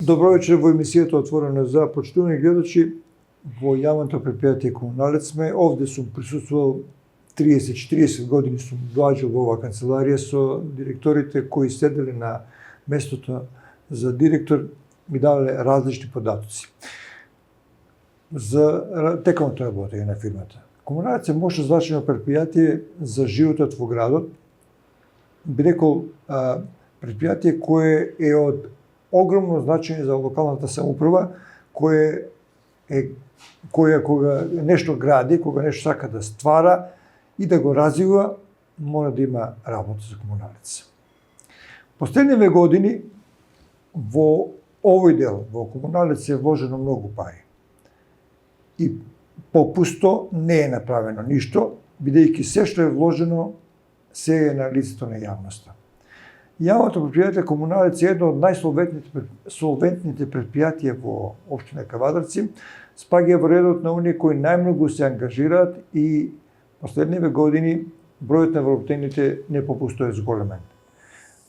Добро вечер во емисијата отворена за почитувани гледачи. Во јавното предпријатие Комуналец сме. Овде сум присуствувал 30-40 години, сум доаѓал во оваа канцеларија со директорите кои седеле на местото за директор, ми давале различни податоци за текомото работење на фирмата. Комуналец е мощно значено предпријатие за животот во градот. Би рекол предпријатие кое е од огромно значење за локалната самоуправа, која кога нешто гради, кога нешто сака да ствара и да го развива, мора да има работа за Комуналец. Последниве години во овој дел, во Комуналец е вложено многу пари. И попусто не е направено ништо, бидејќи се што е вложено се е на лицето на јавноста. Јавното предпријатие Комуналец е едно од најсолвентните предпријатија во општина Кавадарци, спаѓа во редот на оние кои најмногу се ангажираат и последниве години бројот на вработените не попусто е зголемен.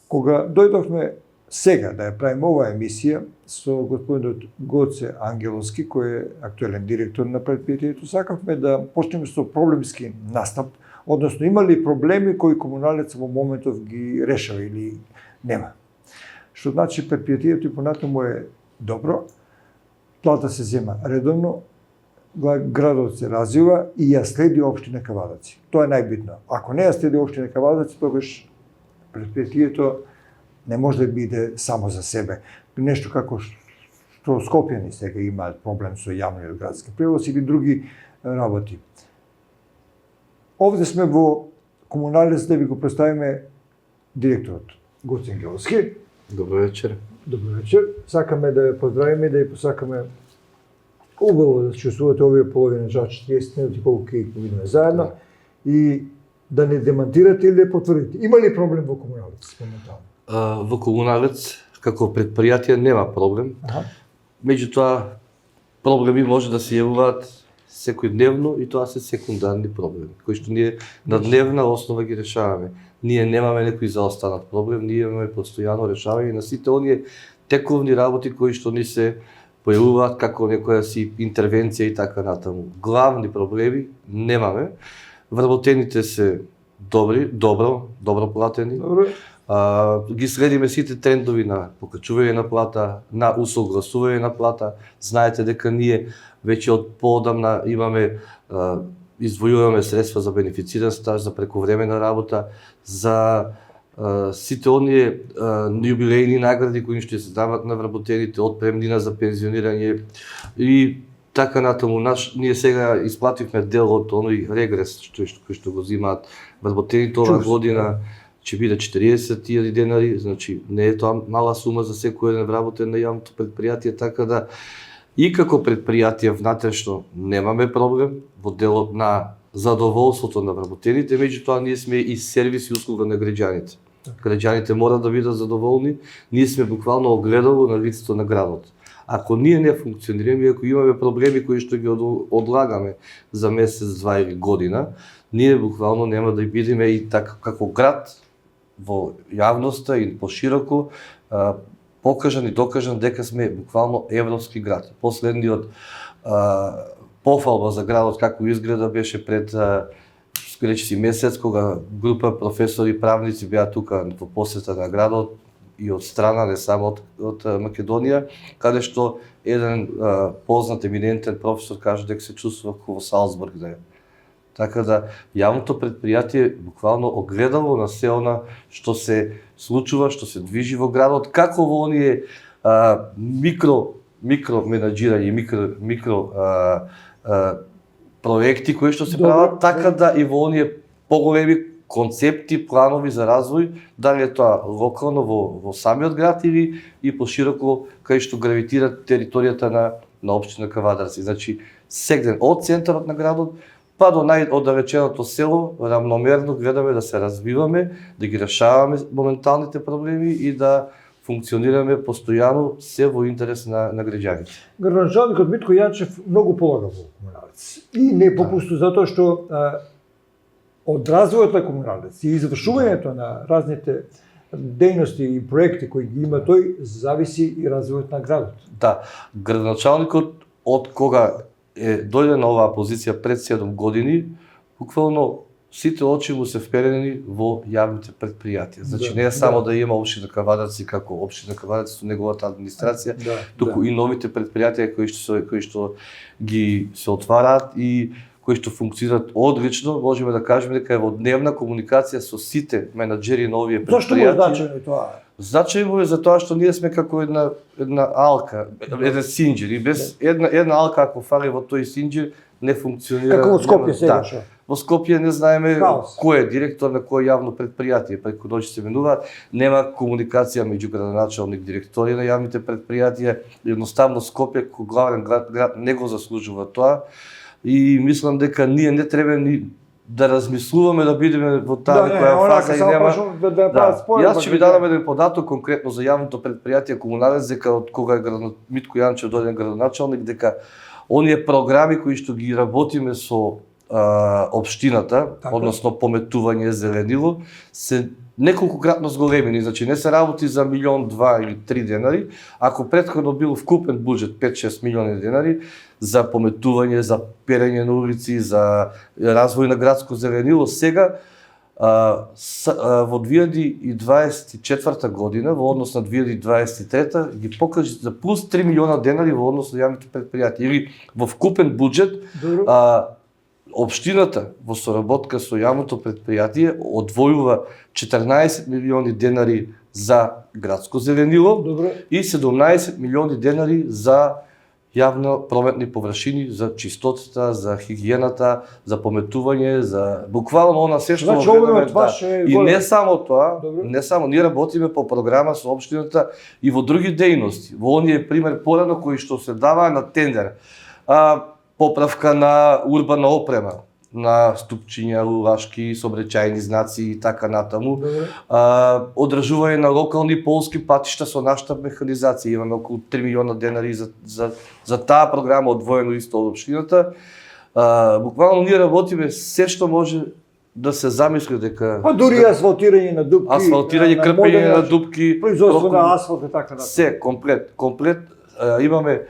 Кога дојдовме сега да ја правиме оваа емисија со господинот Гоце Ангеловски, кој е актуелен директор на предпријатието, сакавме да почнеме со проблемски настап, односно има ли проблеми кои Комуналец во моментов ги решава или нема. Што значи предпријатието и понатаму е добро, плата се зема редовно, градот се развива и ја следи општина Кавадарци. Тоа е најбитно. Ако не ја следи општина Кавадарци, тогаш предпријатието не може да биде само за себе. Нешто како што Скопјани сега имаат проблем со јавниот градски превоз или други работи. Овде сме во Комуналец да ви го представиме директорот Гоце Ангеловски. Добро вечер. Добро вечер. Сакаме да ја поздравиме и да ја посакаме убаво да се чувствувате овие половина час 40 минути колку ќе ги видиме заедно и да не демантирате или да потврдите. Има ли проблем во Комуналец моментално? Во Комуналец како предпријатие нема проблем. Меѓутоа проблеми може да се јавуваат секојдневно и тоа се секундарни проблеми, кои што ние на дневна основа ги решаваме. Ние немаме некој заостанат проблем, ние имаме постојано решавање на сите оние тековни работи кои што ни се појавуваат како некоја си интервенција и така натаму. Главни проблеми немаме. Вработените се добро платени. Добро. Ги следиме сите трендови на покачување на плата, на усогласување на плата. Знаете дека ние веќе од поодамна имаме издвојуваме средства за бенефициран стаж, за прековремена работа, за сите оние јубилејни награди кои што се дават на вработените, од премнина за пензионирање и така натаму. Ние сега исплативме дел од оној регрес кој што го земаат вработените оваа година. Ќе биде 40.000 денари, значи не е тоа мала сума за секој еден вработен на јавното предпријатие, така да и како предпријатие внатрешно немаме проблем во делот на задоволството на вработените, меѓутоа ние сме и сервис и услуга на граѓаните. Граѓаните мора да бидат задоволни, ние сме буквално огледало на лицето на градот. Ако ние не функционираме, ако имаме проблеми кои што ги одлагаме за месец, два или година, ние буквално нема да бидеме и така како град во јавноста и пошироко покажан и докажан дека сме буквално европски град. Последниот пофалба за градот како изгледа беше пред речиси месец, кога група професори и правници беа тука во посета на градот и од страна, не само од Македонија, каде што еден познат еминентен професор кажа дека се чувствува како во Салцбург да е. Така да јавното предпријатие буквално огледало на се она што се случува, што се движи во градот, како во оние микро менаџирање, микро проекти кои што се прават, така да и во оние поголеми концепти, планови за развој, дали е тоа локално во самиот град или и пошироко кај што гравитира територијата на општина Кавадарци. Значи сегден од центарот на градот па до најоддалеченото село, рамномерно гледаме да се развиваме, да ги решаваме моменталните проблеми и да функционираме постојано се во интерес на граѓаните. Градоначалникот Митко Јанчев многу полага во Комуналец. И не попусто затоа што од развојот на Комуналец и извршувањето на разните дејности и проекти кои ги има тој, зависи и развојот на градот. Да, градоначалникот од кога дојде на оваа позиција пред 7 години, буквално сите очи му се вперени во јавните предпријатија. Значи не е само да има општина Кавадарци како општина Кавадарци со неговата администрација, туку и новите предпријатија кои што ги се отвараат и кои што функционираат одлично, можеме да кажеме дека е во дневна комуникација со сите менаџери на овие предпријатија. Зошто му е значено тоа? Значајно е затоа што ние сме како една алка, еден синџир, и без една алка ако фали во тој синџир не функционира. Како во Скопје сега што? Во Скопје не знаеме Хаос. кој е директор на кој јавно предпријатие, преку ноќ се менуваат, нема комуникација меѓу градоначалник, директори на јавните предпријатија, едноставно Скопје како главен град не го заслужува тоа и мислам дека ние не треба ни да размислуваме да бидеме во таа некоја фаза и нема. Јас ќе ви дадам еден податок конкретно за јавното предпријатие комунален, дека од кога е Митко Јанчев дојде градоначалник, дека оние програми кои што ги работиме со општината, односно пометување, зеленило, се неколкократно зголемени, значи не се работи за 1, 2 или 3 денари, ако претходно бил вкупен буџет 5-6 милиони денари за пометување, за перење на улици, за развој на градско зеленило, сега во 2024 година, во однос на 2023 ги покажи за плюс 3 милиона денари во однос на јавните предпријатија, или во вкупен буџет општината во соработка со јавното предпријатие одвојува 14 милиони денари за градско зеленило и 17 милиони денари за јавно прометни површини, за чистотата, за хигиената, за пометување, за буквално она се што и не само тоа, не само ние работиме по програма со општината и во други дејности. Во оние пример порано кои што се даваа на тендер. Поправка на урбана опрема, на ступчиња, лулашки, сообраќајни знаци и така натаму. Одржување на локални полски патишта со нашата механизација. Имаме околу 3 милиона денари за таа програма одвоено исто од општината. Буквално ние работиме се што може да се замисли дека дури асфалтирање на дупки, асфалтирање, крпење на дупки, производство на асфалт и така натаму. Се комплет имаме.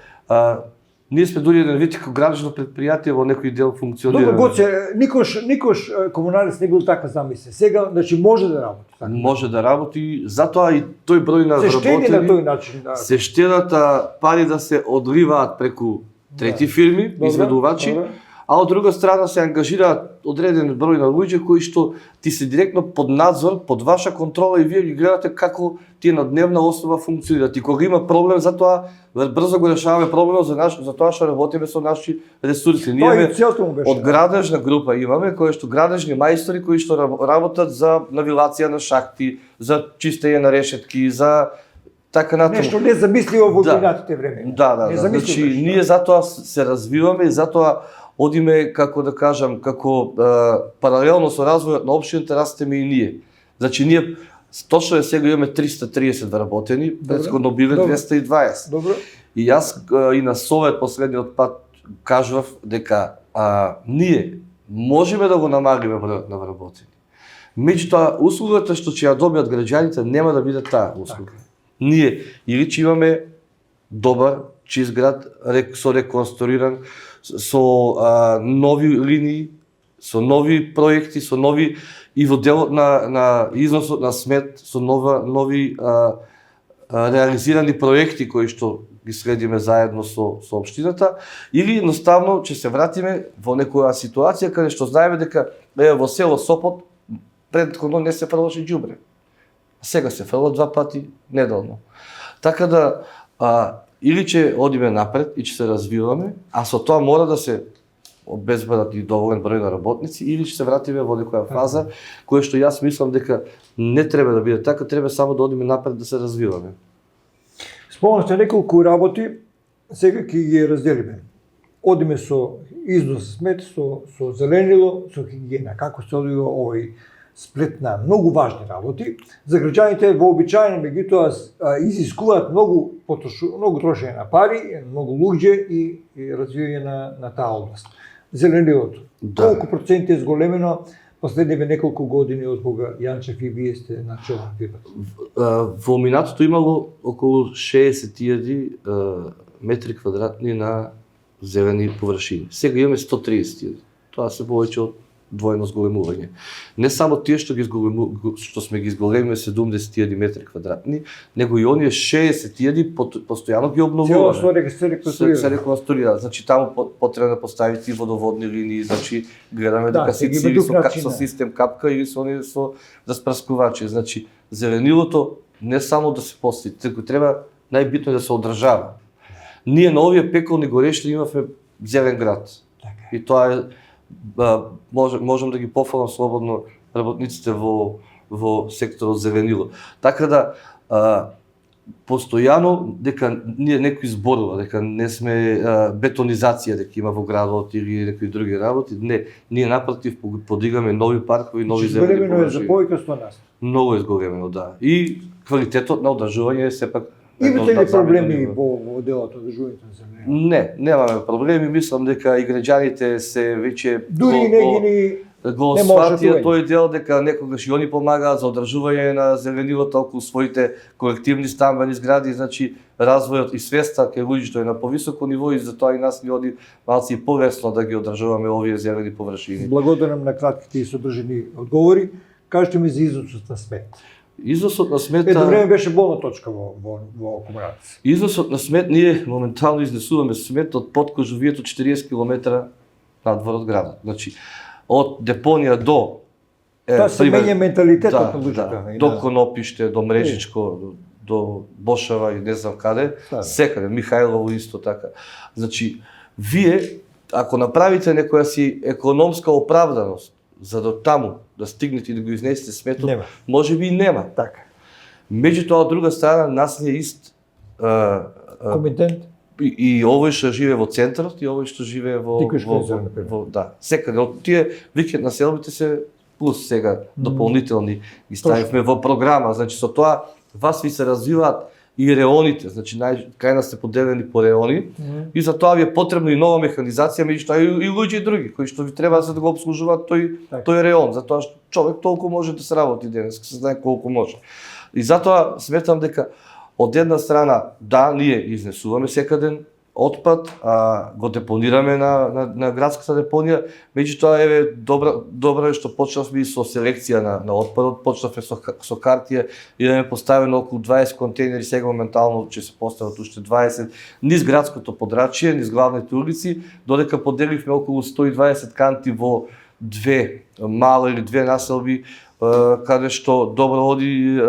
Ние сме дури еден вид како градично предпријатие во некој дел функционира. Добро, Гоце, никош комуналец не бил така замислен. Сега, значи може да работи така. Може да работи, затоа и тој број на вработени. Се штеди на тој начин. Се штедата пари да се одливаат преку трети фирми, изведувачи, а од друга страна се ангажираат одреден број на луѓе кои што ти се директно под надзор, под ваша контрола и вие ги гледате како тие на дневна основа функционираат. И кога има проблем, затоа брзо го решаваме проблемот за тоа што работиме со наши ресурси. Ние од градежна група имаме кои што градежни мајстори кои што работат за навилација на шахти, за чистење на решетки, за така натаму. Нешто незамисливо во минатите време. Да. Значи ние затоа се развиваме и затоа одиме, како да кажам, како паралелно со развојот на општината растеме и ние. Значи ние точно е сега имаме 330 вработени, претходно биле 220. Добро. И јас и на совет последниот пат кажав дека ние можеме да го намалиме бројот на вработени. Меѓутоа услугата што ќе ја добијат граѓаните нема да биде таа услуга. Ние или ќе имаме добар, чист град, со реконструиран, со нови линии, со нови проекти, со нови и во делот на износот на смет, со нови реализирани проекти кои што ги следиме заедно со општината, или едноставно ќе се вратиме во некоја ситуација каде што знаеме дека во село Сопот претходно не се фрлаше ѓубре. Сега се фрла 2 пати неделно. Така да или ќе одиме напред и ќе се развиваме, а со тоа мора да се обезбедат и доволен број на работници, или ќе се вратиме во некоја фаза која што јас мислам дека не треба да биде така, треба само да одиме напред да се развиваме. Спомнавте неколку работи, сега ќе ги разделиме. Одиме со износ смет, со зеленило, со хигиена. Како се одвива овој сплет на многу важни работи. За граѓаните вообичаено меѓутоа изискуваат многу трошење на пари, многу луѓе и развивање на таа област. Зеленилото. Колку проценти е зголемено последниве неколку години од кога Јанчев и вие сте на чело на фирмата? Во минатото имало околу 60.000 метри квадратни на зелени површини. Сега имаме 130.000. Тоа се повеќе од двојно зголемување. Не само тие што што сме ги изголемиле 70.000 метри квадратни, него и оние 60.000 постојано ги обновуваме. Цело се реконструира. Значи таму потребно да поставите водоводни линии, значи гледаме дека се циви со систем капка или со распрскувачи. Значи зеленилото не само да се постои, туку треба најбитно е да се одржава. Ние на овие пеколни горешни имавме зелен град. И тоа е можам да ги пофалам слободно работниците во секторот зеленило. Така да постојано дека ние некои зборува дека не сме бетонизација дека има во градот или некои други работи, не, ние напротив подигаме нови паркови, нови зелени површини. Зголемено е за повеќе од 100 нас. Многу е зголемено, да. И квалитетот на одржување е сепак. Имате ли проблеми во делот од одржувањето на земја? Не, немаме проблеми. Мислам дека и граѓаните се веќе Дури не го сватија тој дел дека некогаш и они помагаат за одржување на зеленилото околу своите колективни стамбени згради, значи развојот и свеста кај луѓето е на повисоко ниво и затоа и нас ни оди малци полесно да ги одржуваме овие зелени површини. Благодарам на кратките и содржини одговори. Кажете ми за износот на смет. Износот на смет Едно време беше болна точка во Кумановец. Износот на смет, ние моментално изнесуваме смет од Подкожувието 40 км надвор од градот. Значи од депонија до Тоа се менја менталитетот на луѓето. До Конопиште, до Мрежичко, до Бошава и не знам каде, секаде, Михајлово исто така. Значи, вие, ако направите некоја си економска оправданост, за да таму да стигнете и да го изнесете сметот, може би и нема. Така. Меѓутоа, од друга страна, нас не е ист комитент и овој што живее во центарот и овој што живее во да, секаде од тие викенд населбите се плюс сега дополнителни ги ставивме во програма, значи со тоа вас ви се развиваат и реоните, значи кај нас се поделени по реони и за тоа ви е потребно и нова механизација, меѓутоа и луѓе и други кои што ви треба за да го обслужуваат тој реон, затоа што човек толку може да се работи денес, се знае колку може. И затоа сметам дека од една страна, да, ние изнесуваме секаден отпад, го депонираме на градската депонија, меѓутоа еве добро е што почнавме и со селекција на отпадот, почнавме со картија, имаме поставено околу 20 контейнери, сега моментално ќе се постават уште 20 низ градското подрачје, низ главните улици, додека поделивме околу 120 канти во две мала или две населби, каде што добро оди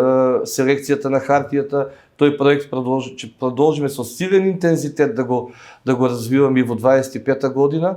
селекцијата на хартијата. Тој проект ќе продолжиме со силен интензитет да го развиваме и во 25-та година,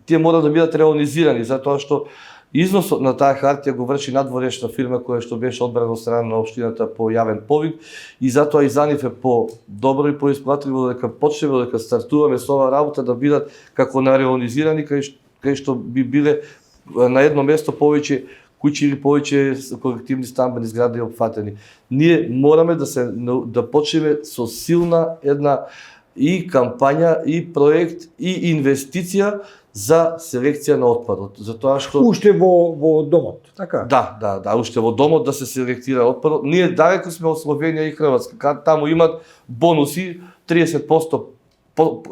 тие мора да бидат реализирани, затоа што износот на таа хартија го врши надворешна фирма која што беше одбрана од страна на општината по јавен повик и затоа и за нив е по-добро и поисплатливо дека почнеме дека стартуваме со оваа работа да бидат како на реализирани кај што би биле на едно место повеќе куќи или повеќе колективни стамбени згради опфатени. Ние мораме да почнеме со силна една и кампања, и проект, и инвестиција за селекција на отпадот. Затоа што уште во домот, така? Да, уште во домот да се селектира отпадот. Ние далеку сме од Словенија и Хрватска. Таму имат бонуси 30%,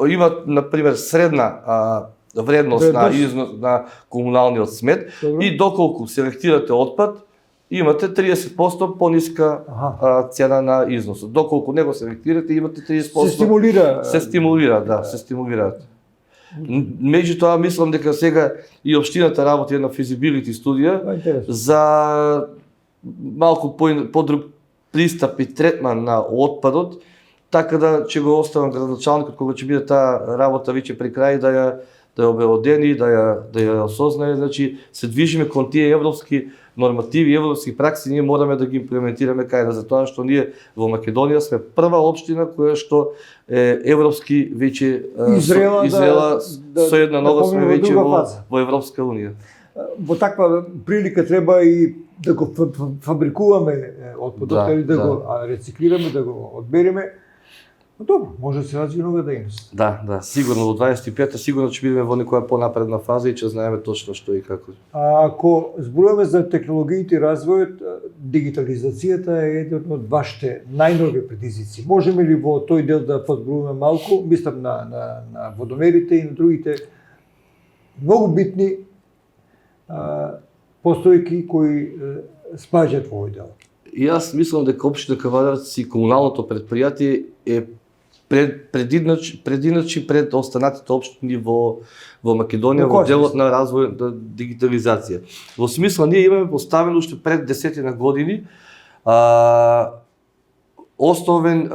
имат на пример средна вредност на износ на комуналниот смет и доколку селектирате отпад, имате 30% пониска цена на износот. Доколку не го селектирате, имате 30%. Се стимулира, се стимулираат. Меѓутоа, мислам дека сега и општината работи една физибилити студија за малку подруг пристап и третман на отпадот, така да ќе го оставам градоначалникот кога ќе биде таа работа веќе при крај да ја обелодени, да ја осознае, значи се движиме кон тие европски нормативи, европски пракси, ние мораме да ги имплементираме кај нас, затоа што ние во Македонија сме прва општина која што е европски веќе изрела со една нога сме веќе во Европска унија. Во таква прилика треба и да го фабрикуваме отпадот, или да го рециклираме, да го одбереме. Добро, може да се развие нова дејност. Да, сигурно во 25-та сигурно ќе бидеме во некоја понапредна фаза и ќе знаеме точно што и како. А ако зборуваме за технологиите и развојот, дигитализацијата е еден од вашите најнови предизвици. Можеме ли во тој дел да подборуваме малку, мислам на водомерите и на другите многу битни постојки кои спаѓаат во овој дел? И јас мислам дека општина Кавадарци и комуналното предпријатие е прединачи пред останатите општини во Македонија во делот на развој на дигитализација. Во смисла ние имаме поставено уште пред 10 години основен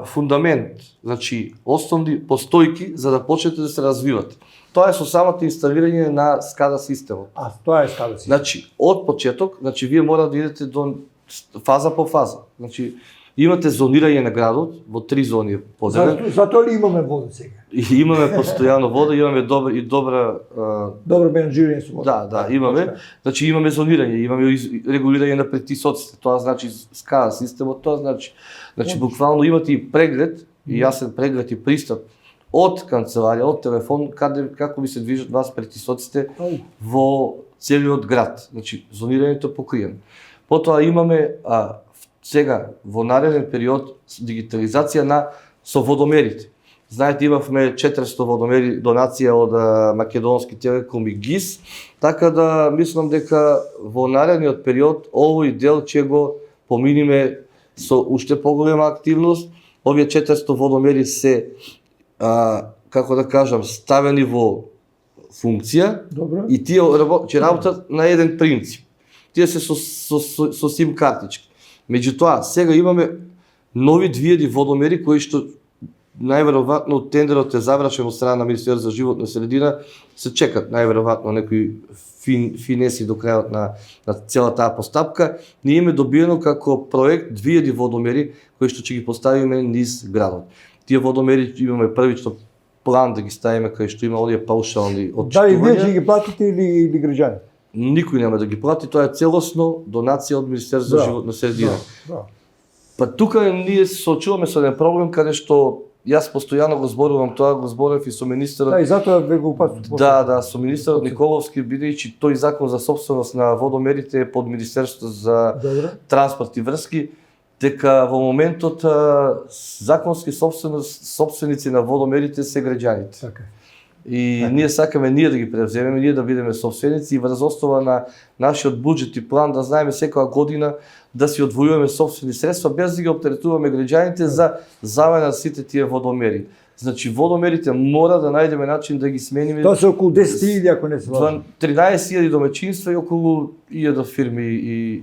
фундамент, значи основни постојки за да почнете да се развивате. Тоа е со самото инсталирање на SCADA системот. А, тоа е SCADA системот. Значи, од почеток, значи вие мора да идете до фаза по фаза. Значи, имате зонирање на градот во 3 зони подземен. Затоа ли имаме вода сега? И имаме постојано вода, имаме добро менеджирање со вода. Да, имаме. Значи имаме зонирање, имаме регулирање на притисоците. Тоа значи SCADA системот, тоа значи буквално имате и преглед, и јасен преглед и пристап од канцеларија, од телефон, како ви се движат вас притисоците во целиот град. Значи зонирањето е покриено. Потоа имаме сега во нареден период дигитализација со водомерите. Знаете, имавме 400 водомери донација од Македонски телеком и ГИС, така да мислам дека во наредниот период овој дел ќе го поминиме со уште поголема активност. Овие 400 водомери се како да кажам, ставени во функција. Добро. И тие ќе работат на еден принцип. Тие се со сим картички. Меѓутоа, сега имаме нови 2000 водомери кои што најверојатно тендерот е завршен од страна на Министерството за животна средина, се чекат најверојатно некои финеси до крајот на целата таа постапка. Ние имаме добиено како проект 2000 водомери кои што ќе ги поставиме низ градот. Тие водомери имаме првично план да ги ставиме кај што има оние паушални отчитувања. Дали вие ќе ги платите или граѓани? Никој нема да ги плати, тоа е целосно донација од Министерството за животна средина. Па тука ние се соочуваме со еден проблем каде што јас постојано го зборувам тоа, го зборев и со министерот. Да, и затоа ве го упатствувам. Да, со министерот Николовски, бидејќи тој закон за собственост на водомерите е под Министерството за транспорт и врски, дека во моментот законски собственици на водомерите се граѓаните. Така. И ние сакаме да ги превземеме, ние да бидеме собственици и врз основа на нашиот буџет и план да знаеме секоја година да си одвојуваме собствени средства без да ги оптеретуваме граѓаните за замена на сите тие водомери. Значи водомерите мора да најдеме начин да ги смениме. Тоа се околу 10.000 ако не се лажам. 13.000 домаќинства и околу 1000 фирми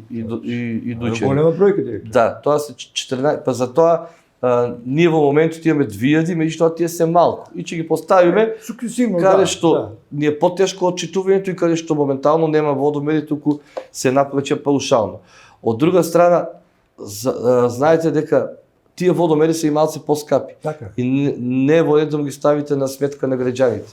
и дуќери. Голема бројка директор. Да, тоа се 14, па за тоа ние во моментот имаме 2000, меѓутоа тие се малку и ќе ги поставиме сукцесивно каде што ни е потешко отчитувањето и каде што моментално нема водомери, туку се наплаќа паушално. Од друга страна, знаете дека тие водомери се и малце поскапи. Така. И не е во ред да ги ставите на сметка на граѓаните.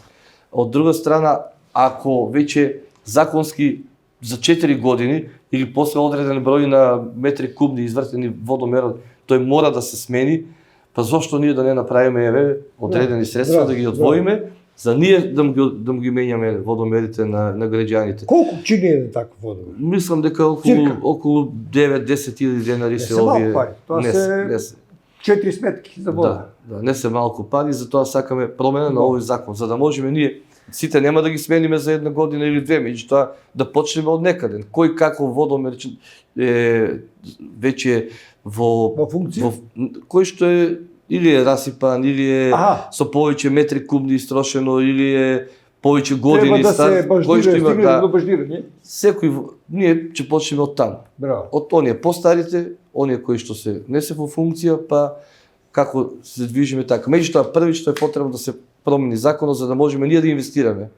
Од друга страна, ако веќе законски за 4 години или после одреден број на метри кубни извртени водомерот, тој мора да се смени, па зошто ние да не направиме одредени средства да ги одвоиме, за ние да ги менјаме водомерите на граѓаните. Колку чини еден таков водомер? Мислам дека околу 9-10 илјади денари се овие. Тоа се 4 сметки за вода. Да, не се малку пари, затоа сакаме промена на овој закон, за да можеме ние сите нема да ги смениме за една година или две, меѓутоа да почнеме од некаде. Кој како водомер е веќе во функција, кој што е или е расипан, или е со повеќе метри кубни истрошено, или е повеќе години стар, кој што има до баждирање. Секој ние ќе почнеме од таму. Браво. Од оние постарите, оние кои што се не се во функција, па како се движиме така. Меѓутоа првично е потребно да се промени законот за да можеме ние да инвестираме.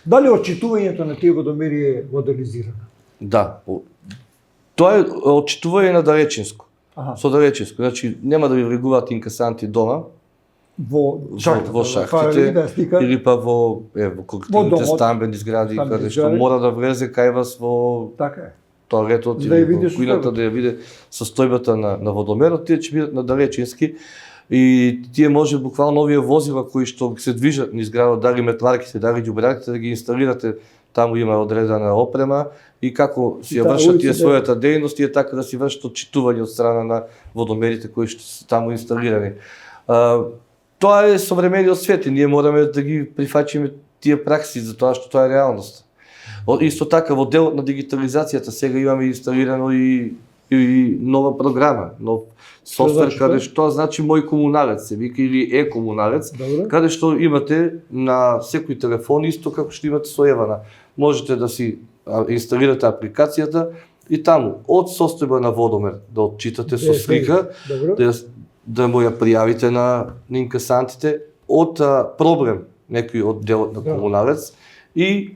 Дали отчитувањето на тие водомери е модернизирано? Да. Тоа е отчитување на далечинско. Со далечинско, значи нема да ви влегуваат инкасанти дома во шахтите или па во колективните стамбени згради каде што мора да влезе кај вас во така е. тоалетот Да ја или види кујната состојбата. да ја види состојбата на водомерот, тие ќе бидат на далечински и тие може буквално овие возила кои што се движат низ градот, дали метларките, дали ѓубрарките, да ги инсталирате, таму има одредена опрема и како си ја Да, вршат тие улиците- својата дејност, тие така да си вршат отчитување од страна на водомерите кои што се таму инсталирани. Тоа е современиот свет и ние мораме да ги прифачиме тие пракси за тоа што тоа е реалност. Исто така во делот на дигитализацијата сега имаме инсталирано и нова програма, нов софтвер значи каде тоа? што значи мој комуналец се вика или е-комуналец, Добро. каде што имате на секој телефон исто како што имате со Евана. Можете да си инсталирате апликацијата и таму од состојба на водомер да отчитате со слика, Добро. да му ја пријавите на инкасантите, од проблем некој од делот на Да. комуналец и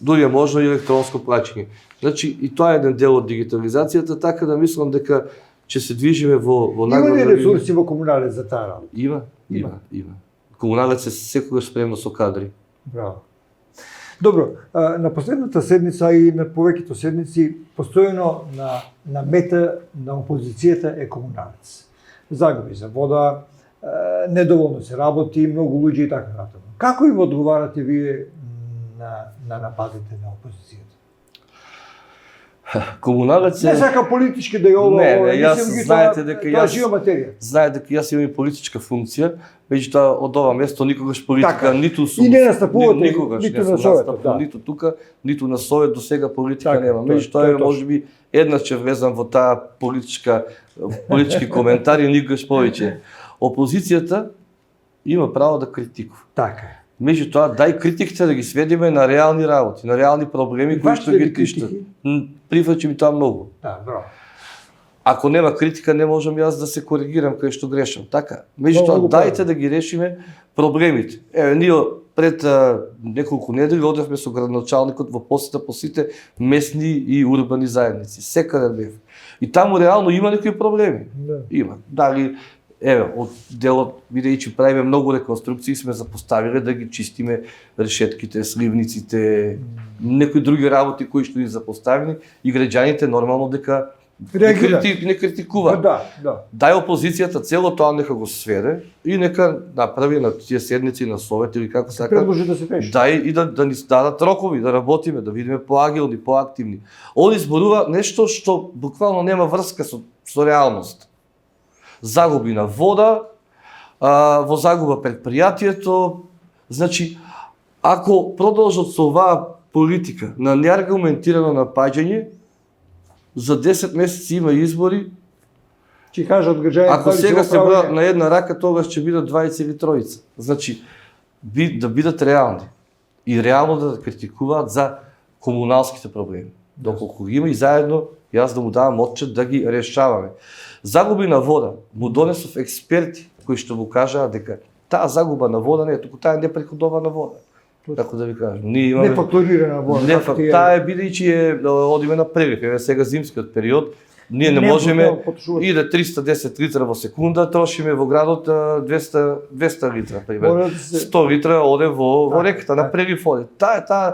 дури е можно и електронско плаќање. Значи и тоа е еден дел од дигитализацијата, така да мислам дека ќе се движиме во Има ли нагледна ресурси во комуналец за таа работа? Има. Комуналец е секогаш спремно со кадри. Браво. Добро, на последната седница и на повеќето седници постојано на мета на опозицијата е комуналец. Загуби за вода, недоволно се работи, многу луѓе и така натаму. Како им одговарате вие на нападите на опозицијата? Комуналец Не е... сака политички да ја ова, Не, јас мислам ги знаете тоа, дека тоа јас- жива материја. Знае дека јас имам и политичка функција, меѓутоа од ова место никогаш политика Така. ниту сум... И не настапувате никогаш ниту не на сум Советот, настапувал да. ниту тука, ниту на Совет, до сега политика Така, нема. тоа е Меѓутоа точно. можеби еднаш ќе влезам во таа политички коментари, никогаш повеќе. Опозицијата има право да критикува. Така е. Меѓутоа, дај критиките да ги сведиме на реални работи, на реални проблеми кои што Прифаќате ги ли тиштат. критики? Прифаќам и тоа многу. Да, браво. Ако нема критика, не можам јас да се коригирам кај што грешам. Така. Меѓутоа, Многу дајте правилно. да ги решиме проблемите. Еве, ние пред неколку недели одевме со градоначалникот во посета по сите местни и урбани заедници. Секаде бев. И таму реално има некои проблеми. Да. Има. Дали еве, од делот, бидејќи правиме многу реконструкции, сме запоставиле да ги чистиме решетките, сливниците, некои други работи кои што ни запоставени и граѓаните нормално дека Реагираат. не критикуваат. Да, да. Дај опозицијата цело тоа нека го сведе и нека направи на тие седници на Совет или како сака. Предложи да се реши. Дај и да ни дадат рокови, да работиме, да видиме поагилни, поактивни. Они зборува нешто што буквално нема врска со реалност. Загуби на вода, во загуба предпријатието, значи ако продолжат со оваа политика на неаргументирано напаѓање, за 10 месеци има избори. Ќе кажат граѓаните Ако дали сега се се оправдани. бројат на една рака, тогаш ќе бидат 20 или тројца. Значи, да бидат реални и реално да критикуваат за комуналските проблеми. Доколку ги има и заедно, јас да му давам отчет да ги решаваме. Загуби на вода, му донесов експерти кои што му кажаа дека таа загуба на вода не е, туку таа е непреходована вода. Како да ви кажам, ние имаме Нефакторирана вода. не, како тие- таа е бидејќи одиме на прелив, еве сега зимскиот период, ние не Не можеме можеме да потушувате. иде 310 литра во секунда, трошиме во градот 200 литра пример. Мора да се- 100 литра оде во Така, реката на така. прелив оде. Таа е таа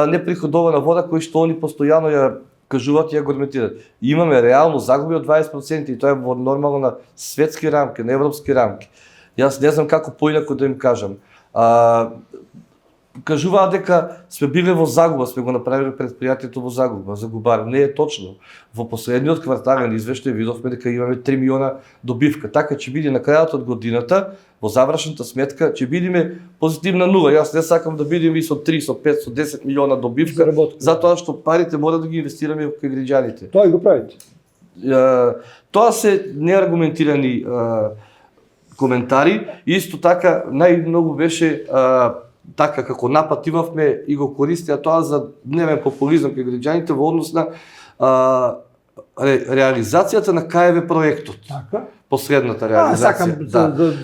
неприходована вода која што они постојано ја кажуваат и ја аргументираат. И имаме реално загуби од 20% и тоа е во нормално на светски рамки, на европски рамки. Јас не знам како поинако да им кажам. Кажуваат дека сме биле во загуба, сме го направиле предпријатието во загуба, загубар. Не е точно. Во последниот квартален извештај видовме дека имаме 3 милиона добивка. Така ќе биде на крајот од годината, во завршната сметка ќе бидеме позитивна нула. Јас не сакам да бидеме и со 3, со 5, со 10 милиона добивка, Заработка. затоа што парите мора да ги инвестираме кај граѓаните. Тоа и го правите. Тоа се неаргументирани коментари. Исто така, најмногу беше така како напад имавме и го користеа тоа за дневен популизам кај граѓаните во однос на реализацијата на КВ проектот. Така. Последната Сакам реализација.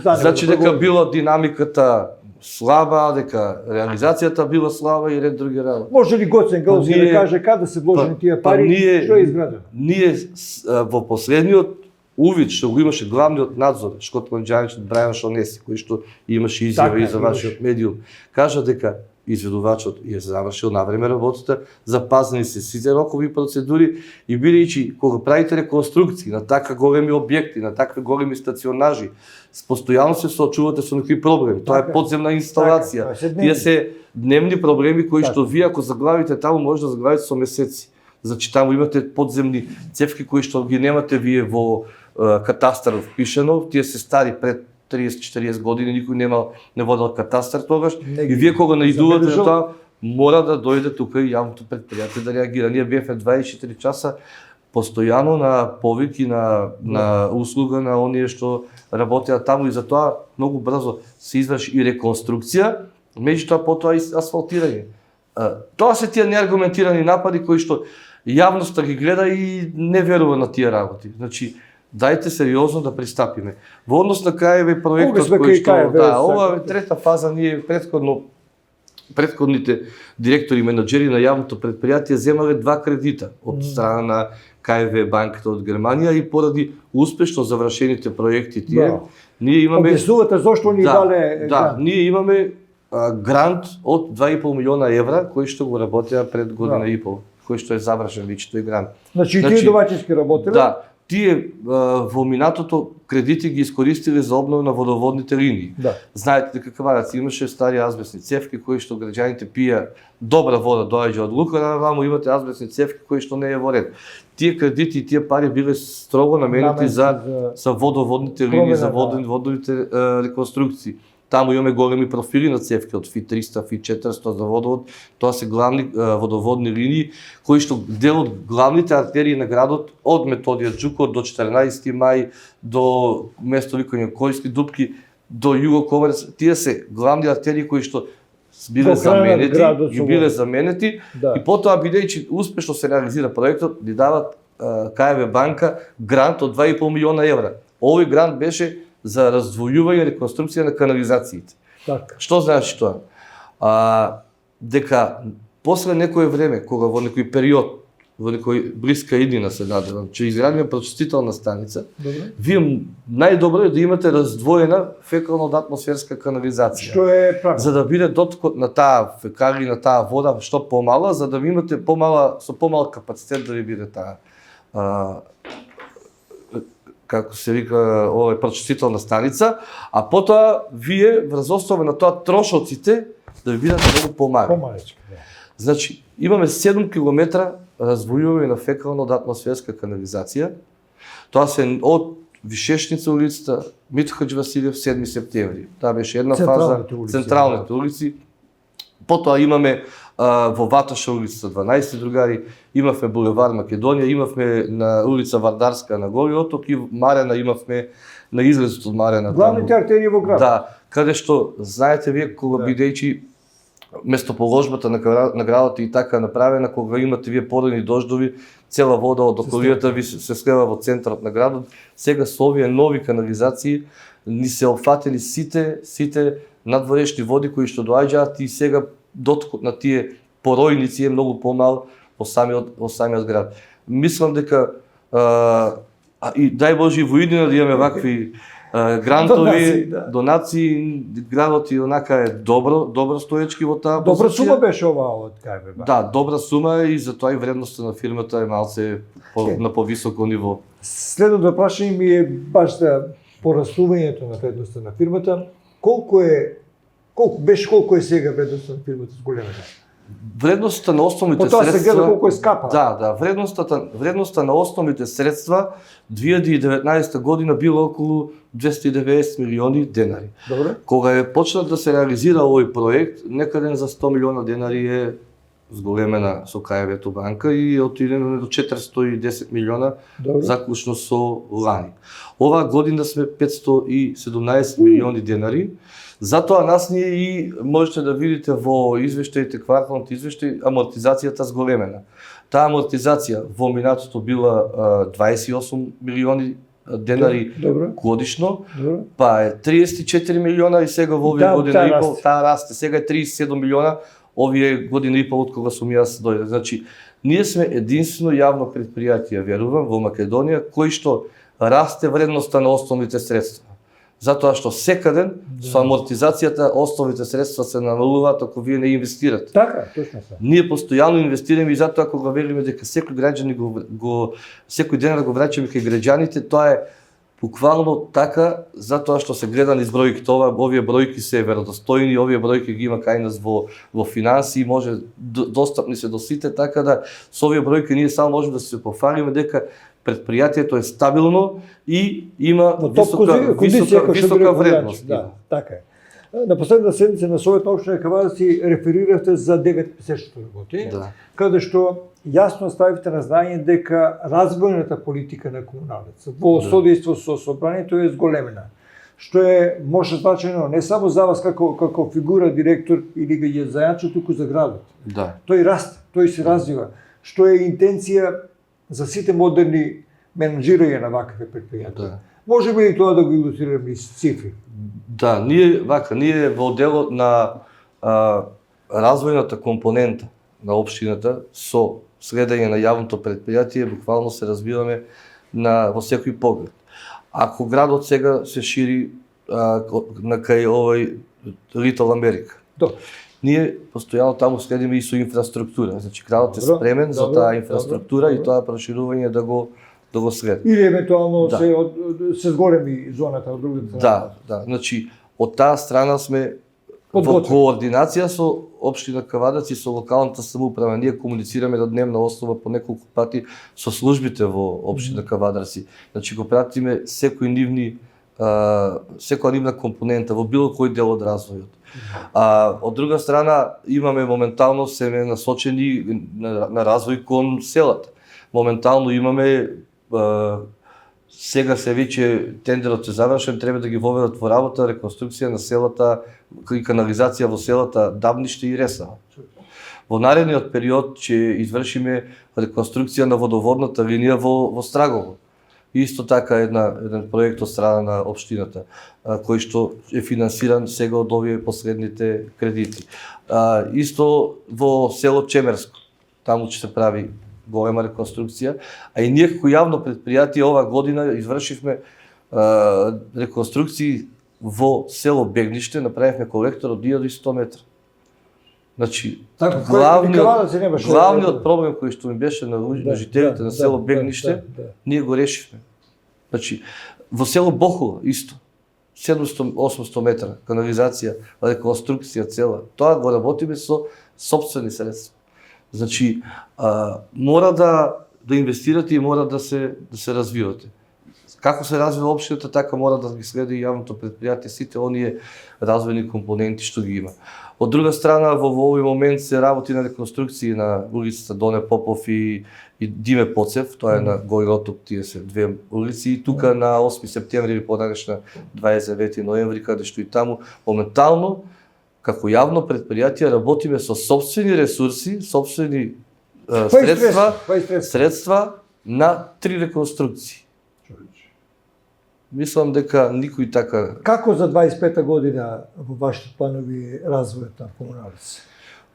за Значи него да дека го- била динамиката слаба, дека реализацијата била слаба и ред други работи. Може ли Гоцен Галзин ние- да каже каде се вложени тие па пари, ние- што е изградено? Ние во последниот увид што го имаше главниот надзор, Шкот Ланџанич, Брајан Шонеси, кој што имаше изјава Така, и за имаше. вашиот медиум, кажа дека изведувачот е завршил навреме работата, запазени се сите рокови процедури и бидејќи кога правите реконструкции на така големи објекти, на такви големи стационажи, постојано се соочувате со некои проблеми. Тоа е подземна инсталација. Тие се дневни проблеми кои што вие ако заглавите таму може да заглавите со месеци. Значи таму имате подземни цевки кои што ги немате вие во катастар впишено, тие се стари пред 30-40 години, никој не водел катастар тогаш. И вие кога наидувате на тоа, мора да дојде тука и јавното предпријатие да реагира. Ние бевме 24 часа постојано на повик и на услуга на оние што работеа таму и затоа многу брзо се изврши и реконструкција, меѓутоа потоа и асфалтирање. Тоа се тие неаргументирани напади кои што јавноста ги гледа и не верува на тие работи. Значи, дајте сериозно да пристапиме. Во однос на крајеве проектот кој што ова е трета фаза, ние претходните директори и менаџери на јавното предпријатие земале 2 кредита од страна на КФВ банката од Германија и поради успешно завршените проекти тие, ние имаме објаснувате зошто ни дале ние имаме грант од 2,5 милиона евра кои што го работеа пред година и пол, кој што е завршен веќе тој грант. Значи тие довачески работеле? Да. Тие во минатото кредити ги искористиле за обнова на водоводните линии. Да. Знаете дека Каварац имаше стари азбестни цевки кои што граѓаните пија добра вода доаѓа од лукара, ваму имате азбестни цевки кои што не е во ред. Тие кредити и тие пари биле строго наменети за водоводните линии, за водоводните реконструкции. Таму имаме големи профили на цевки од ФИ 300, ФИ 400 за водовод. Тоа се главни водоводни линии кои што дел од главните артерии на градот од Методија Џукот до 14 мај до место викање Којски дупки до Југо Комарец. Тие се главни артерии кои што биле заменети и потоа бидејќи успешно се реализира проектот, ни дават КФВ банка грант од 2,5 милиона евра. Овој грант беше за раздвојување и реконструкција на канализациите. Така. Што значи тоа? Дека после некое време, кога во некој период, во некој блиска иднина се надевам, че изградиме прочистителна станица, вие најдобро е да имате раздвоена фекално-атмосферска канализација. Што е правилно? За да биде доткот на таа фекалија и на таа вода што помала, за да ви имате со помал капацитет да ви биде таа како се вика, ова е прочистителна станица, а потоа вие врз основа на тоа трошоците да ви бидат многу помали. Значи, имаме 7 километра раздвојување на фекално-атмосферска канализација. Тоа се од Вишешница улицата, Митко Хаџи Василев, 7 септември. Таа беше една фаза, централните улици. Потоа имаме во Ваташа улица 12 другари, имавме булевар Македонија, имавме на улица Вардарска на Голи Оток и Марена имавме на излезот од Марена. Главните артерии во градот. Да, каде што знаете вие кога бидејќи местоположбата на градот и така направена, кога имате вие породни дождови, цела вода од околијата ви се слева во центарот на градот. Сега со овие нови канализации ни се опфатени сите надворешни води кои што доаѓаат и сега доткот на тие поројници е многу помал во самиот град. Мислам дека и дај Боже во иднина да имаме вакви грантови, донации, градот и онака е добро стоечки во таа позиција. Добра сума беше ова од КФВ. Да, добра сума и затоа и вредноста на фирмата е малце на повисоко ниво. Следното прашање ми е баш за порасувањето на вредноста на фирмата. Колку е сега вредноста на фирмата с големата? Вредноста на основните средства... Потоа се гледа колку е скапа. Да, вредноста на основните средства 2019 година била околу 290 милиони денари. Добре. Кога е почнат да се реализира овој проект, некаде за 100 милиона денари е зголемена со КФВ банка и отидено до 410 милиона заклучно со лани. Оваа година сме 517 милиони денари. Затоа нас ние и можете да видите во извештаите, кварталните извештаи, амортизацијата зголемена. Таа амортизација во минатото била 28 милиони денари годишно, па е 34 милиона и сега во овие година и пол таа расте. Сега е 37 милиона овие година и пол од кога сум јас дојде. Значи, ние сме единствено јавно предпријатие, верувам, во Македонија, кој што расте вредноста на основните средства. Затоа што секаден со амортизацијата основните средства се намалуваат ако вие не инвестирате. Така, точно се. Ние постојано инвестираме и затоа кога вериме дека секој граѓанин секој ден да го враќаме кај граѓаните, тоа е буквално така затоа што се гледа низ бројки, овие бројки се веродостојни, овие бројки ги има кај нас во финансии, може достапни се до сите, така да со овие бројки ние само можеме да се пофалиме дека предпријатието е стабилно и има висока вредност. Да, така е. На последната седмица на Совет на општина Кавадар си рефериравте за 9-месечната работи, каде што јасно ставивте на знање дека развојната политика на комуналец во содејство со собранието е зголемена, што е може значено не само за вас како фигура директор или га зајачо, туку за градот. Да. Тој расте, тој се развива, што е интенција за сите модерни менеджирање на вакви предпријатија. Да. Може би и тоа да го илустрираме с цифри? Да, ние во делот на развојната компонента на општината со следење на јавното предпријатие буквално се развиваме во секој поглед. Ако градот сега се шири на кај овој Литл Америка. Ние постојано таму следиме и со инфраструктура. Значи градот е спремен за таа инфраструктура и тоа проширување да го следи. Или евентуално се зголеми зоната од другата страна. Да. Значи од таа страна сме во координација со општина Кавадарци и со локалната самоуправа. Ние комуницираме на дневна основа по неколку пати со службите во општина Кавадарци. Значи го пратиме секоја нивна компонента во било кој дел од развојот. Од друга страна имаме моментално се насочени на развој кон селата. Моментално имаме сега се веќе тендерот е завршен, треба да ги воведат во работа реконструкција на селата и канализација во селата Дабниште и Ресава. Во наредниот период ќе извршиме реконструкција на водоводната линија во Страгово. Исто така еден проект од страна на општината, кој што е финансиран сега од овие последните кредити. Исто во село Чемерско, таму ќе се прави голема реконструкција, а и ние како јавно предпријатие ова година извршивме реконструкции во село Бегниште, направивме колектор од 1100 метра. Значи, главниот проблем кој што ми беше на жителите на село Бегниште, ние го решивме. Значи, во село Бохула исто, 700-800 метра канализација, реконструкција цела. Тоа го работиме со сопствени средства. Значи, мора да инвестирате и мора да се развивате. Како се развива општината, така мора да ги следи и јавното предпријатие, сите оние развојни компоненти што ги има. Од друга страна, во овој момент се работи на реконструкции на улицата Доне Попов и Диме Поцев, тоа е на Гој Ротоп, тие се две улици, и тука на 8 септември или понадешна 29 ноември, каде што и таму моментално како јавно предпријатие работиме со сопствени ресурси, сопствени средства на 3 реконструкции. Мислам дека никој така... Како за 25-та година во вашите планови развојот на комуналец?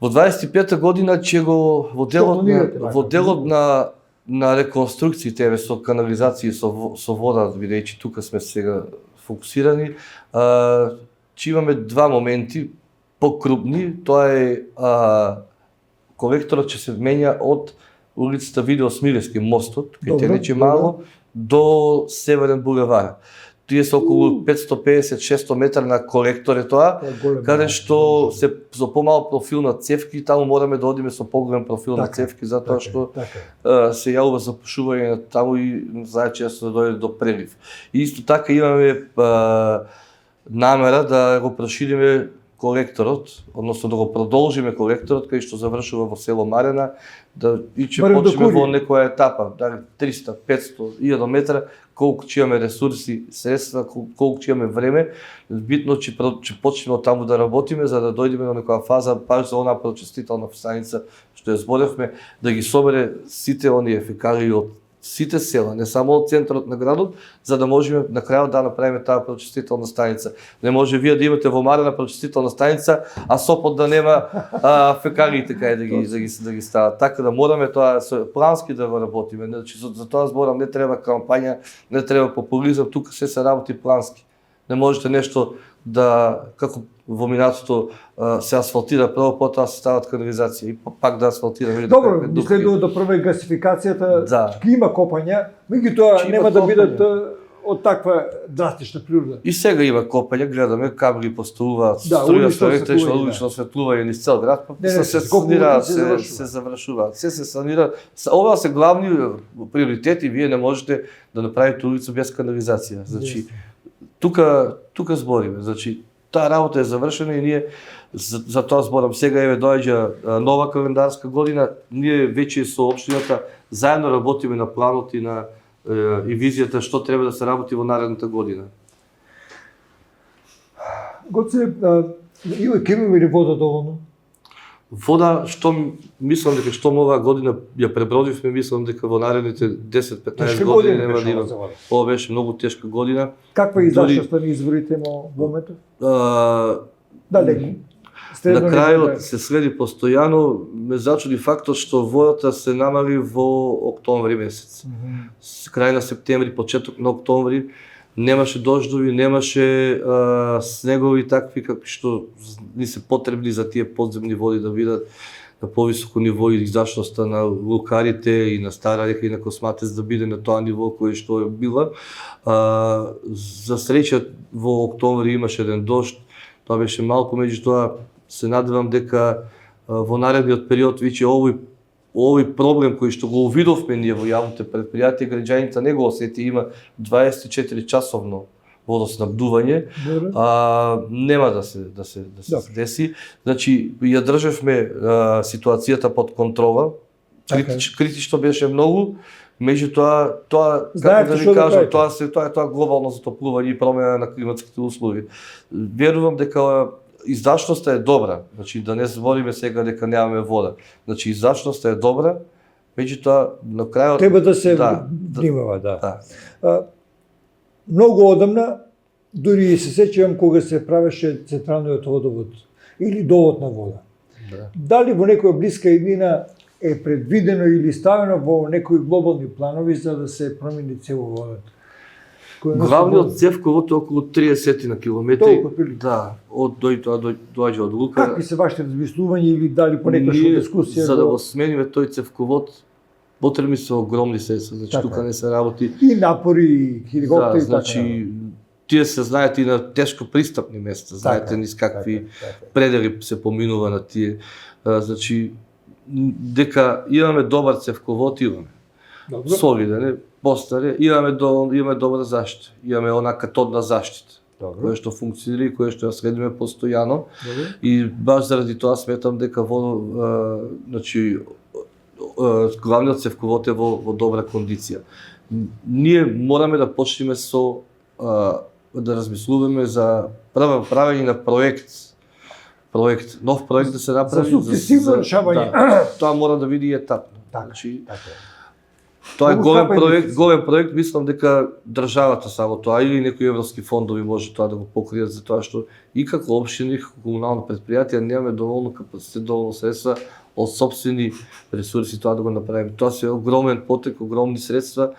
Во 25-та година ќе го во делот на реконструкциите со канализација со вода, бидејќи тука сме сега фокусирани, ќе имаме два моменти покрупни. Тоа е колекторот ќе се менја од улицата Видео Смилевски мостот, кај Телече мало, до Северен булевар. Тие се околу 550-600 метра на колектор е тоа, каде што се со помал профил на цевки, таму мораме да одиме со поголем профил на цевки, затоа што се јавува запушување таму и знае често да дојде до прелив. И исто така имаме намера да го прошириме колекторот, односно да го продолжиме колекторот кај што завршува во село Марена, и ќе почнеме во некоја етапа, 300, 500, 1000 метра, колку ќе имаме ресурси, средства, колку ќе имаме време, битно ќе почнеме од таму да работиме за да дојдеме до некоја фаза баш за онаа прочистителна станица што ја зборевме, да ги собере сите оние фекалии од сите села, не само од центарот на градот, за да можеме на крајот да направиме таа прочистителна станица. Не може вие да имате во Марена прочистителна станица, а Сопот да нема фекалиите кај да ги стават. Така да мораме тоа плански да го работиме. Значи за тоа зборам, не треба кампања, не треба популизам, тука се работи плански. Не можете нешто да, како во минатото се асфалтира прво, потоа се стават канализација и пак да асфалтира. Добро, би следувало да прва гасификацијата, ќе има копања, меѓутоа нема да бидат од таква драстична природа. И сега има копања, гледаме кабли поставуваат, Да, струја улично електрично, осветлување, улично осветлување низ цел град, Не, не, се скоповите санираат, се се завршуваат. Се санира. Ова се главни приоритети, вие не можете да направите улица без канализација. Значи, тука збориме. Значи, таа работа е завршена и ние за тоа зборам. Сега еве доаѓа нова календарска година, ние веќе со општината заедно работиме на планот и на и визијата што треба да се работи во наредната година. Гоце, ќе имаме ли вода доволно? Вода, што мислам дека што оваа година ја пребродивме, мислам дека во наредните 10-15 години нема да има. Ова беше многу тешка година. Каква е излашноста на изворите во моментот? Далеку. На крајот се следи постојано, ме зачуди фактот што водата се намали во октомври месец. Крај на септември, почеток на октомври, немаше дождови, немаше снегови такви какви што ни се потребни за тие подземни води да бидат на повисоко ниво и излашноста на лукарите и на Стара река и на Косматец да биде на тоа ниво кое што е била. За среќа во октомври имаше еден дожд, тоа беше малку, меѓутоа се надевам дека во наредниот период веќе овој проблем кој што го увидовме ние во јавните предпријатија, граѓаните не го осети, има 24 часовно водоснабдување, нема да се деси. Значи, ја држевме ситуацијата под контрола, критично беше многу, меѓутоа тоа како да ви кажам, тоа е глобално затоплување и промена на климатските услови. Верувам дека издачноста е добра, значи да не збориме сега дека немаме вода. Значи издачноста е добра, меѓутоа на крајот треба да се внимава, да. Многу одамна, дури се сеќавам кога се правеше централниот водовод или довод на вода. Дали во некоја блиска иднина е предвидено или ставено во некои глобални планови за да се промени цевоводот? Главниот цевковод е околу 30 на километри. Да, доаѓа од Лука. Какви се вашите размислувања или дали понекогаш во дискусија? За да го смениме тој цевковод, потребни се огромни средства, значи тука не се работи. И напори, и хеликоптери, значи тие се знаете и на тешко пристапни места, знаете низ какви предели се поминува на тие. Значи дека имаме добар цевковод, имаме. Солиден, постаре, имаме добра заштита, имаме она катодна заштита, која што функционира и која што ја следиме постојано. И баш заради тоа сметам дека значи главниот цевковод е во добра кондиција. Ние мораме да почнеме со да размислуваме за правење на нов проект да се направи за сукцесивно решавање. Тоа мора да биде етапно. Значи тоа е голем проект, мислам дека државата само тоа или некои европски фондови може тоа да го покријат, за тоа што и како општина и како комунално претпријатие немаме доволно капацитет, доволно средства од сопствени ресурси тоа да го направиме. Тоа се огромен потек, огромни средства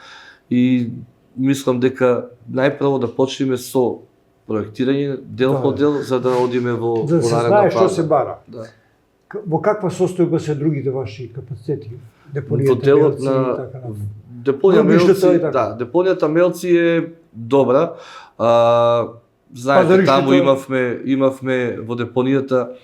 и мислам дека најпрво да почнеме со проектирање дел по дел за да одиме во за да се знае што се бара. Да. Во каква состојба се другите ваши капацитети? Депонијата Мелци, депонијата Мелци е добра. Знаете, таму имавме во депонијата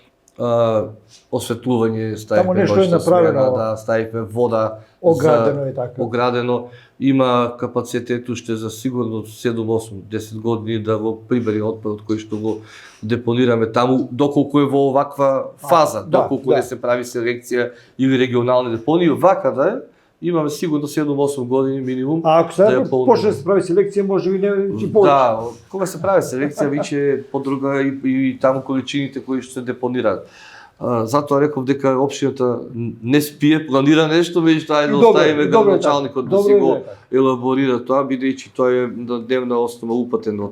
осветлување, ставивме ношна смена, ставивме вода, оградено. Има капацитет уште за сигурно 7-8-10 години да го прибере отпадот кој што го депонираме таму, доколку е во оваква фаза, доколку не се прави селекција или регионални депонии, вака да е, имаме сигурно 7-8 години минимум. А ако се почне да се прави селекција, може би не и повеќе. Да, кога се прави селекција, веќе подруга и таму количините кои што се депонираат. Затоа реков дека општината не спие, планира нешто, меѓутоа да оставиме градоначалникот да си го елаборира тоа, бидејќи тој е на дневна основа упатен во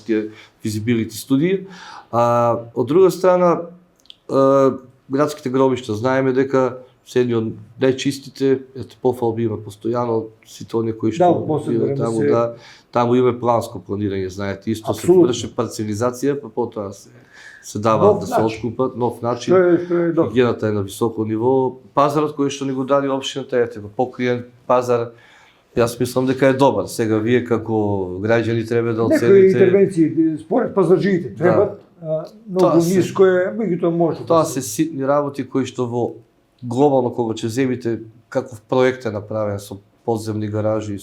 тие физибилити студии. Од друга страна, градските гробишта знаеме дека се едни од најчистите, ето пофалби има постојано, сите оние кои Да, што после биваат време таму, се- да, таму има планско планирање, знаете, исто Апсолутно. се врши парцелизација, па потоа се даваат Нов да се начин. откупат, нов начин. Што е добро. Хигиената е на високо ниво. Пазарот кој што ни го даде општината, ете го покриен пазар, јас мислам дека е добар. Сега вие како граѓани треба да Некои оцените. интервенции според пазарджиите требат, многу Тоа се- ниско е, меѓутоа може. Тоа се ситни работи кои што во глобално кога ќе земите каков проект е направен со подземни гаражи,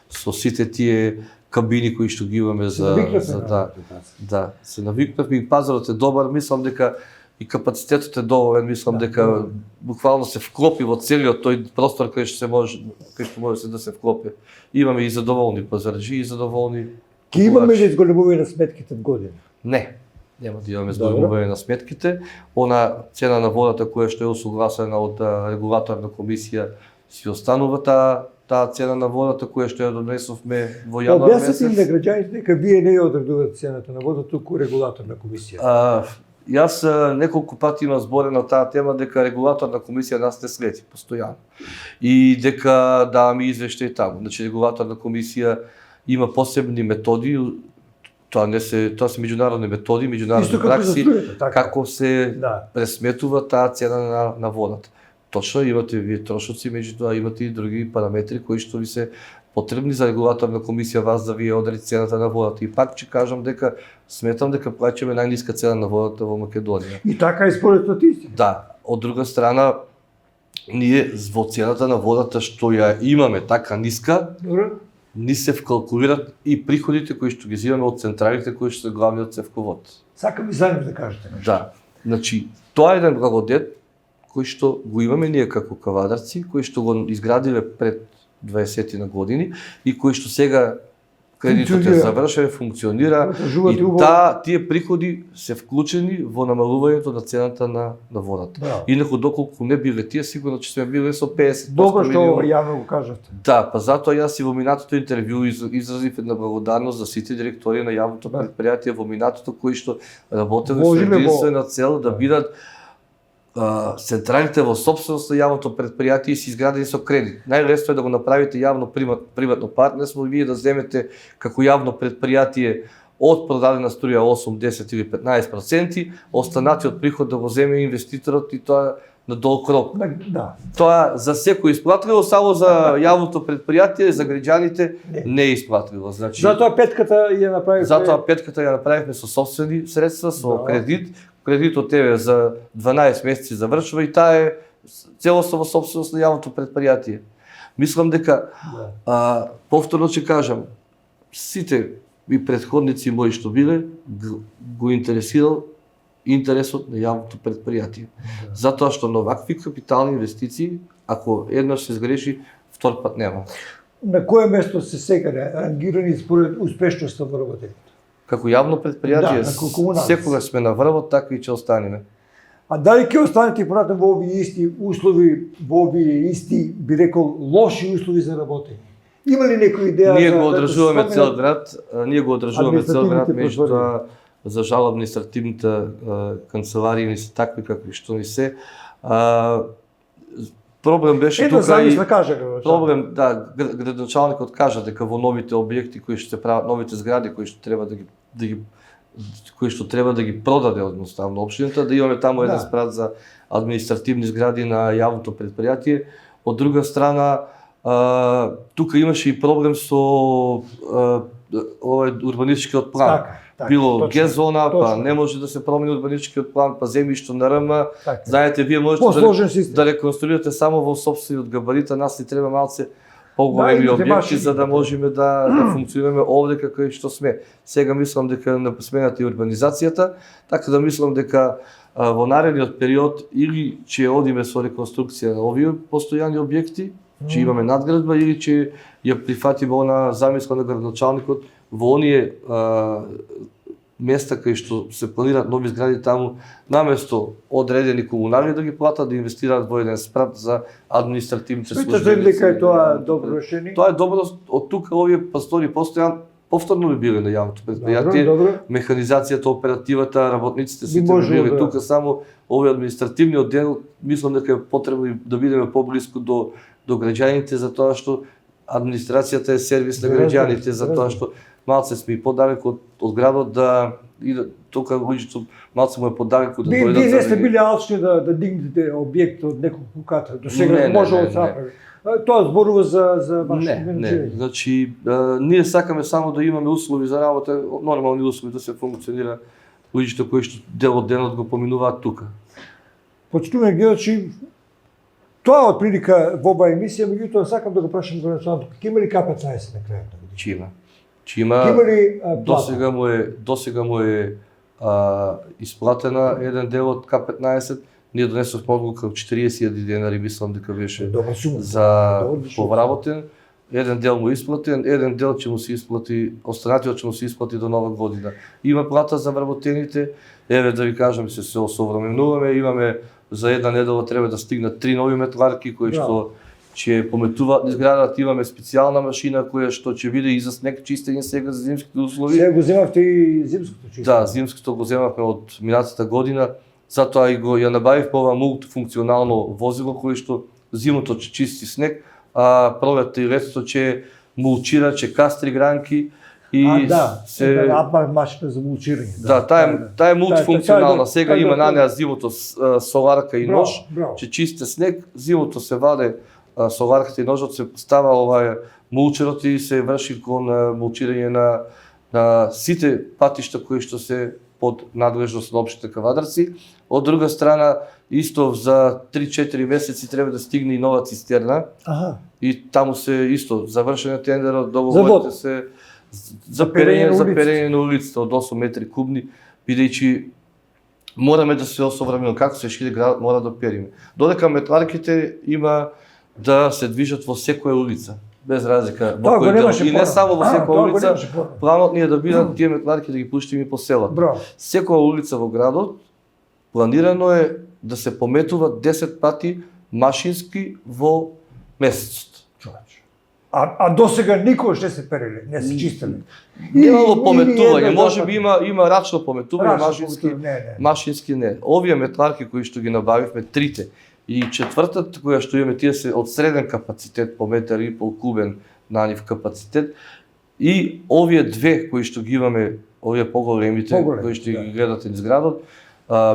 со сите тие кабини кои што ги имаме да, се навикнавме и пазарот е добар, мислам дека и капацитетот е доволен, мислам дека буквално се вклопи во целиот тој простор кај што може да се вклопи. Имаме и задоволни пазарджи и задоволни. Ке имаме ли зголемување на сметките в година? Не, нема да имаме зголемување на сметките. Она цена на водата која што е усогласена од регулаторна комисија си останува таа цена на водата која што ја донесовме во јануар Објаснете им на месец. граѓаните дека вие не ја одредувате цената на водата, туку регулаторна комисија. Јас неколку пати имам зборено таа тема дека регулаторна комисија нас не следи постојано. И дека даваме извештај таму. Значи регулаторна комисија има посебни методи, тоа се меѓународни методи, меѓународни Исто како за пракси, струјата, така. како се Да. пресметува таа цена на водата. Точно имате вие трошоци, меѓутоа имате и други параметри кои што ви се потребни за регулаторна комисија вас да вие одреди цената на водата. И пак ќе кажам дека сметам дека плаќаме најниска цена на водата во Македонија. И така и според статистика. Да, од друга страна ние во цената на водата што ја имаме така ниска, Добро? ни се вкалкулират и приходите кои што ги земаме од централите кои што се главниот цевковод. Сакам и за нив да кажете нешто. Да. Значи, тоа е еден благодет кој што го имаме ние како кавадарци, кој што го изградиле пред 20 на години и кој што сега кредитот е Функционира. завршен, функционира Жувате и убаво. тие приходи се вклучени во намалувањето на цената на водата. Браво. Инаку доколку не биле тие, сигурно ќе сме биле со 50% Добро што минимум. јавно го кажате. Да, па затоа јас и во минатото интервју изразив една благодарност за сите директори на јавното Да. предпријатие во минатото кои што работеле со Вложиле во- единствена цел да бидат централите во собственост на јавното предпријатие и се изградени со кредит. Најлесно е да го направите јавно приватно партнерство, вие да земете како јавно предпријатие од продадена струја 8, 10 или 15%, останатиот приход да го земе инвеститорот и тоа на долг рок. Да. Тоа за секој исплатливо, само за јавното предпријатие, за граѓаните не е исплатливо. Значи, Затоа петката ја направивте. затоа петката ја направивме со собствени средства, со Да. кредит. Кредитот е за 12 месеци завршува и таа е целосно во собственост на јавното предпријатие. Мислам дека Да. повторно ќе кажам, сите и претходници мои што биле го интересирал интересот на јавното предпријатие. Затоа што на вакви капитални инвестиции, ако еднаш се сгреши, втор пат нема. На кое место се сега рангирани според успешноста во работењето? Како јавно предпријатие, Да, како комуналец. секогаш сме на врвот, така и ќе останеме. А дали ќе останете и понатаму во овие исти услови, во овие исти, би рекол, лоши услови за работење? Има ли некоја идеја Ние за го да одржуваме се цел град, административните меѓутоа за жал административните канцеларии не се такви какви што ни се. Проблем беше Една тука и замисла кажа проблем, да, градоначалникот кажа дека во новите објекти кои што се прават, новите згради кои што треба кои што треба да ги продаде одноставно општината, да имаме таму еден Да. спрат за административни згради на јавното предпријатие. Од друга страна, тука имаше и проблем со овој урбанистичкиот план. Така, Било точно, Г-зона, па точно. не може да се промени урбанистичкиот план, па земјишто на РМ. Така. Знаете, вие можете Посложен систем. да реконструирате само во собствениот габарита, нас ни треба малце поголеми Да, имате објекти машини. за да можеме да функционираме овде како и што сме. Сега мислам дека на смената и урбанизацијата, така да мислам дека во наредниот период или ќе одиме со реконструкција на овие постојани објекти, ќе имаме надградба или ќе ја прифатиме она замисла на градоначалникот во оние места кај што се планираат нови згради таму, наместо одредени комунални да ги платат, да инвестираат во еден спрат за административните Смятате ли службеници. дека е тоа добро решение? Тоа е добро, од тука овие пастори постојан повторно би биле на јавното предпријатие. Добро. Механизацијата, оперативата, работниците Би сите би можело биле да- тука, само овој административниот дел, мислам дека е потребно и да бидеме поблиску до граѓаните, затоа што администрацијата е сервис на граѓаните, затоа што малце сме и подалек од градот и тука луѓето малце му е подалеку да дојдат. Вие не сте били алчни да дигнете објект од неколку ката. До сега Не, можело не, да се направи. Тоа зборува за ваше Не, менеджирање. значи ние сакаме само да имаме услови за работа, нормални услови да се функционира луѓето кои што дел од денот го поминуваат тука. Почитуваме гледачи, тоа од прилика во оваа емисија, меѓутоа сакам да го прашам го националното. Има ли КПЦ на крајот на година? Че има. Има ли Досега му е исплатена еден дел од К15, ние донесовме одлука 40.000 денари, мислам дека беше добра сума за одлично. повработен. Еден дел му исплатен, еден дел ќе му се исплати, останатиот ќе му се исплати до нова година. Има плата за вработените, еве да ви кажам, се осовременуваме, имаме за една недела треба да стигнат 3 нови метларки кои што ќе пометуваат изградата, имаме специјална машина која што ќе биде и за снег чистење сега за зимските услови. Сега го земавте и зимското чисто. Да, зимското го земавме од минатата година, затоа и ја набавивме ова мултифункционално возило кое што зимото ќе чисти снег, а пролетта и летото ќе мулчира, ќе кастри гранки и машина за мулчирање. Да, таа е мултифункционална. Сега има на неа зимото соларка и нож, ќе чисти снег, зимото се ваде соларката и ножот, се става овај мулчерот и се врши кон мулчирање на сите патишта кои што се под надлежност на општина Кавадарци. Од друга страна, исто за 3-4 месеци треба да стигне и нова цистерна. И таму се исто завршен е тендерот, договорите се за перење на улицата од 8 метри кубни, бидејќи мораме да се осовременуваме, како се шири градот, мора да периме. Додека метларките има да се движат во секоја улица, без разлика во кој дел. И не само во секоја улица, планот ни е да бидат тие метларки да ги пуштиме и по селата. Секоја улица во градот планирано е да се пометува 10 пати машински во месецот. А досега никогаш не се переле, не се чистеле. Немало пометување, можеби има рачно пометување, машински не. Овие метларки кои што ги набавивме, трите, и четвртата која што имаме, тие се од среден капацитет, по метар и пол кубен на нив капацитет, и овие две кои што ги имаме, овие поголемите, кои што ги гледате низ градот,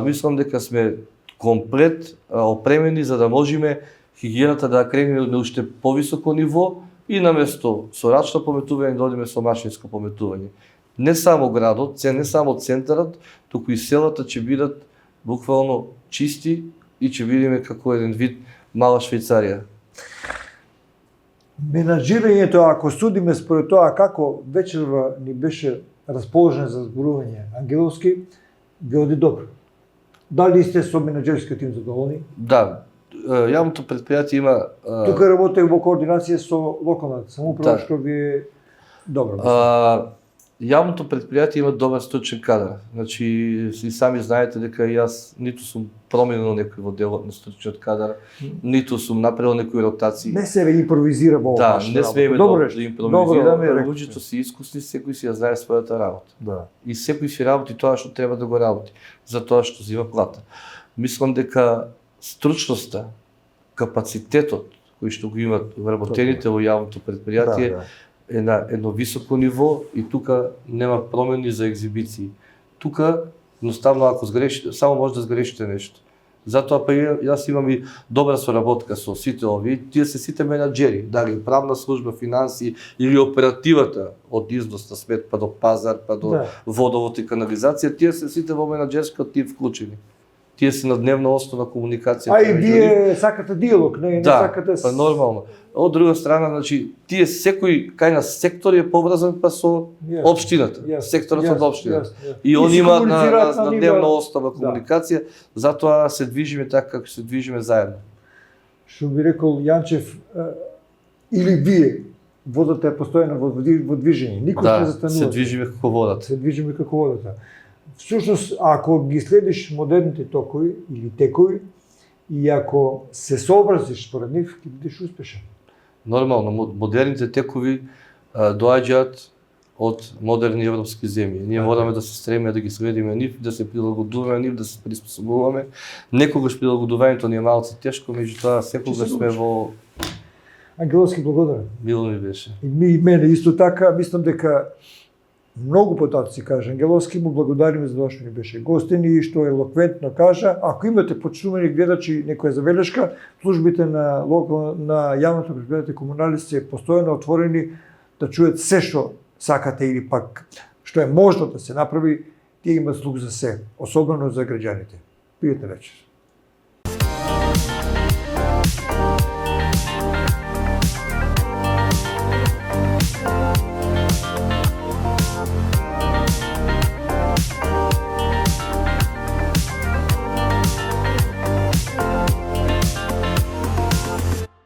мислам дека сме комплет опремени за да можеме хигиената да кренеме на уште повисоко ниво и наместо со рачно пометување да одиме со машинско пометување. Не само градот, не само центарот, туку и селата ќе бидат буквално чисти и ќе видиме како еден вид мала Швајцарија. Менаџирањето, ако судиме според тоа како вечерва ни беше расположен за зборување Ангеловски, ви оди добро. Дали сте со менаџерскиот тим задоволни? Да, јавното предпријатие има... Тука работи во координација со локалната самоуправа, што ви е добро. Јавното предпријатие има добар стручен кадар. Значи, и сами знаете дека и јас ниту сум променил некој во делот на стручниот кадар, ниту сум направил некои ротации. Не се импровизира во оваа работа. Да, не смееме да импровизираме, луѓето се искусни, секој си ја знае својата работа. Да. И секој си работи тоа што треба да го работи, за тоа што зема плата. Мислам дека стручноста, капацитетот кој што го имат вработените во јавното предпријатие е на едно високо ниво и тука нема промени за екзибиции. Тука, едноставно, ако сгрешите, само може да сгрешите нешто. Затоа па јас имам и добра соработка со сите овие, тие се сите менаџери, дали правна служба, финанси или оперативата од износ на смет па до пазар, па до водовод и канализација, тие се сите во менаџерскиот тип вклучени. Тие се на дневна основа комуникација. И вие сакате диалог, не сакате... Да, па нормално. Од друга страна, значи, тие секој кај на сектор е поврзан па со општината, секторот од општината. И они имаат на дневна основа комуникација, затоа се движиме така како се движиме заедно. Што би рекол Јанчев, или вие водата е постојано во движење, никој не застанува. Да, се движиме како водата. Се движиме како водата. Всушност, ако ги следиш модерните токови или текови и ако се сообразиш според нив, ќе бидеш успешен. Нормално, модерните текови доаѓаат од модерни европски земји. Ние мораме да се стремиме да ги следиме нив, да се прилагодуваме нив, да се приспособуваме. Некогаш прилагодувањето ни е малку тешко, меѓутоа секогаш сме во Ангеловски благодарен. мило ми беше. И мене исто така, мислам дека многу потоци кажа Ангеловски, му благодариме за тоа што ни беше гостин и што елоквентно кажа. Ако имате почитувани гледачи некоја забелешка, службите на на јавното предпријатие Комуналис се постојано отворени да чујат се што сакате или пак што е можно да се направи, тие има слух за се, особено за граѓаните. Пријатна вечер.